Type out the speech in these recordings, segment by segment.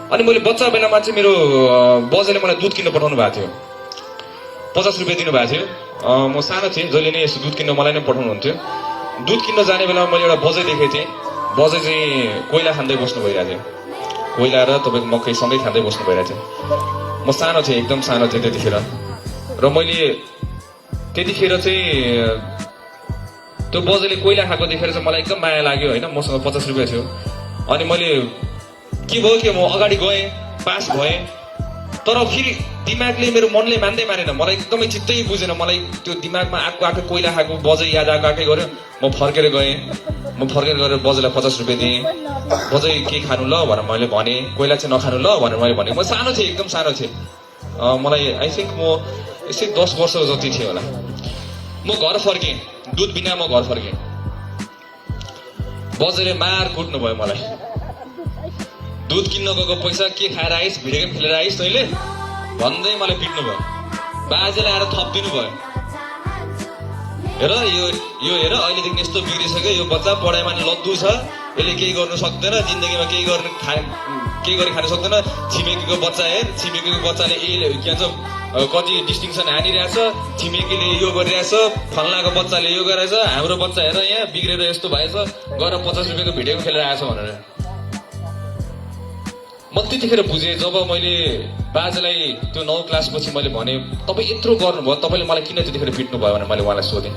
अनि मैले बच्चा बेलामा चाहिँ मेरो बजेले मलाई दुध किन्न पठाउनु भएको थियो, 50 रुपियाँ दिनुभएको थियो। म सानो थिएँ, जहिले नै यसो दुध किन्न मलाई नै पठाउनुहुन्थ्यो। दुध किन्न जाने बेलामा मैले एउटा बजै देखेको थिएँ। बजै चाहिँ कोइला खाँदै बस्नु भइरहेको थियो, कोइला र तपाईँको मकै सँगै खाँदै बस्नु भइरहेको थियो। म सानो थिएँ, एकदम सानो थिएँ त्यतिखेर। र मैले त्यतिखेर चाहिँ त्यो बजैले कोइला खाएको देखेर चाहिँ मलाई एकदम माया लाग्यो होइन। मसँग 50 रुपियाँ थियो। अनि मैले के भयो कि म अगाडि गएँ, पास भएँ। तर फेरि दिमागले, मेरो मनले मानेन। मलाई एकदमै चित्तै बुझेन। मलाई त्यो दिमागमा आएको कोइला खाएको बजै याद आएकै गर्यो। म फर्केर गएँ। म फर्केर गएर बजैलाई 50 रुपियाँ दिएँ। बजै के खानु ल भनेर मैले भने, कोइला चाहिँ नखानु ल भनेर मैले भने। म सानो थिएँ, एकदम सानो थिएँ। मलाई आई थिङ्क म यसै 10 वर्ष जति थियो होला। म घर फर्केँ, दुध बिना म घर फर्केँ। बजैले मार कुट्नु भयो मलाई। दुध किन्न गएको पैसा के खाएर आइस, भिडियो गेम खेलेर आइस तैँले भन्दै मलाई पिट्नु भयो। बाजेले आएर थपिदिनु भयो। हेर यो हेर अहिलेदेखि यस्तो बिग्रिसक्यो, यो बच्चा पढाइमा नि लद्दु छ, यसले केही गर्नु सक्दैन, जिन्दगीमा केही गरी खानु सक्दैन। छिमेकीको बच्चा हेर, छिमेकीको बच्चाले के भन्छ कति डिस्टिङसन हानिरहेछ, छिमेकीले यो गरिरहेछ, फल्लाको बच्चाले यो गरेछ, हाम्रो बच्चा हेर यहाँ बिग्रेर यस्तो भएछ, गएर 50 रुपियाँको भिडियो गेम खेलेर आएछ भनेर। म त्यतिखेर बुझेँ जब मैले बाजेलाई त्यो 9 क्लासपछि मैले भने, तपाईँ यत्रो गर्नुभयो, तपाईँले मलाई किन त्यतिखेर पिट्नु भयो भनेर मैले उहाँलाई सोधेँ।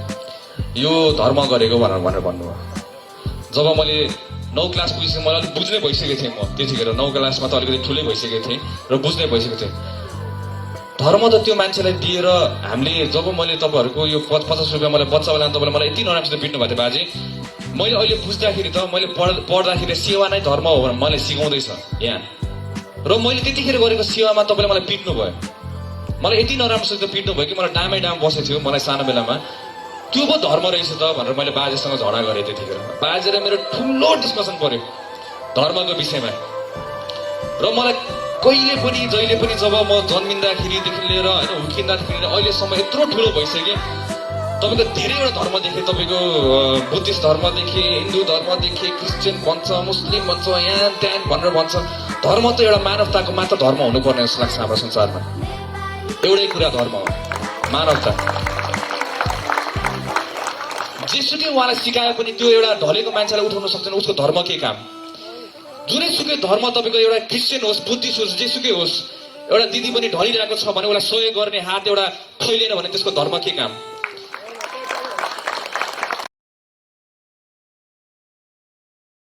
यो धर्म गरेको भनेर भन्नुभयो। जब मैले 9 क्लास पुगेपछि मलाई अलिक बुझ्नै भइसकेको थिएँ। म त्यतिखेर 9 क्लासमा त अलिकति ठुलै भइसकेको थिएँ र बुझ्नै भइसकेको थिएँ। धर्म त त्यो मान्छेलाई दिएर हामीले, जब मैले तपाईँहरूको यो 50 रुपियाँ मलाई बच्चा बेलामा तपाईँले मलाई यति नराम्रोसित पिट्नु भएको थियो बाजे, मैले अहिले बुझ्दाखेरि त मैले पढ्दाखेरि सेवा नै धर्म हो भनेर मलाई सिकाउँदैछ यहाँ। र मैले त्यतिखेर गरेको सेवामा तपाईँले मलाई पिट्नु भयो। मलाई यति नराम्रोसित पिट्नु भयो कि मलाई डाम बसेको थियो मलाई सानो बेलामा। त्यो पो धर्म रहेछ त भनेर मैले बाजेसँग झगडा गरेँ त्यतिखेर। बाजे र मेरो ठुलो डिस्कसन पर्यो धर्मको विषयमा। र मलाई कहिले पनि जहिले पनि जब म जन्मिँदाखेरिदेखि लिएर होइन हुर्किँदादेखि अहिलेसम्म यत्रो ठुलो भइसकेँ, तपाईँको धेरैवटा धर्म देखेँ। तपाईँको बुद्धिस्ट धर्म देखेँ, हिन्दू धर्म देखेँ, क्रिस्चियन भन्छ, मुस्लिम भन्छ, यहाँ त्यहाँ भनेर भन्छ। धर्म त एउटा मानवताको मात्र धर्म हुनुपर्ने जस्तो लाग्छ हाम्रो संसारमा। एउटै कुरा धर्म हो, मानवता। जेसुकै उहाँलाई सिकाए पनि त्यो एउटा ढलेको मान्छेलाई उठाउन सक्दैन, उसको धर्म के काम। जुनैसुकै धर्म तपाईँको एउटा क्रिस्चियन होस्, बुद्धिस्ट होस्, जेसुकै होस्, एउटा दिदी पनि ढलिरहेको छ भने उसलाई सहयोग गर्ने हात एउटा फैलिएन भने त्यसको धर्म के काम।